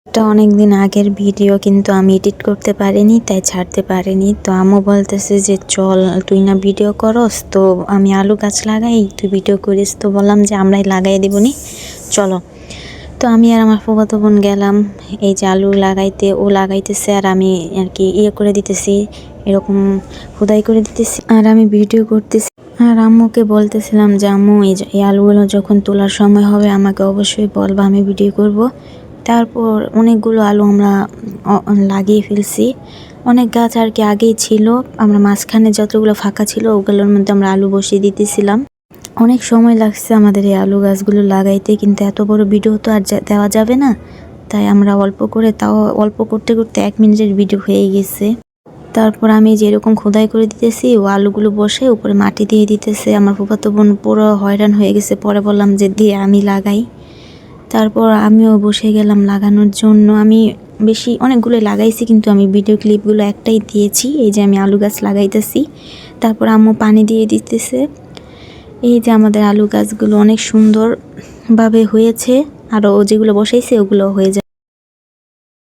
এটা অনেকদিন আগের ভিডিও, কিন্তু আমি এডিট করতে পারিনি, তাই ছাড়তে পারিনি। তো আম্মু বলতেছে যে চল তুই না ভিডিও করস, তো আমি আলু গাছ লাগাই, তুই ভিডিও করিস। তো বললাম যে আমরাই লাগাই দেবনি, চলো। তো আমি আর আমার ফুফাতো বোন গেলাম এই যে আলু লাগাইতে। ও লাগাইতেছে আর আমি আর কি করে দিতেছি, এরকম খোদাই করে দিতেছি আর আমি ভিডিও করতেছি। আর আম্মুকে বলতেছিলাম যে আম্মু এই আলুগুলো যখন তোলার সময় হবে আমাকে অবশ্যই বলবা, আমি ভিডিও করব। তারপর অনেকগুলো আলু আমরা লাগিয়ে ফেলছি। অনেক গাছ আর কি আগেই ছিল, আমরা মাঝখানে যতগুলো ফাঁকা ছিল ওগুলোর মধ্যে আমরা আলু বসিয়ে দিতেছিলাম। অনেক সময় লাগছে আমাদের এই আলু গাছগুলো লাগাইতে, কিন্তু এত বড় ভিডিও তো আর দেওয়া যাবে না, তাই আমরা অল্প করে, তাও অল্প করতে করতে 1 মিনিটের ভিডিও হয়ে গেছে। তারপর আমি যেরকম খোদাই করে দিতেছি, ও আলুগুলো বসে উপরে মাটি দিয়ে দিতেছে। আমার ফুফাতো বোন পুরো হয়রান হয়ে গেছে। পরে বললাম যে দিয়ে আমি লাগাই। তারপর আমিও বসে গেলাম লাগানোর জন্য। আমি অনেকগুলো লাগাইছি, কিন্তু আমি ভিডিও ক্লিপগুলো একটাই দিয়েছি। এই যে আমি আলু গাছ লাগাইতেছি, তারপর আম্মু পানি দিয়ে দিতেছে। এই যে আমাদের আলু গাছগুলো অনেক সুন্দরভাবে হয়েছে, আরও যেগুলো বসাইছে ওগুলো হয়ে যায়।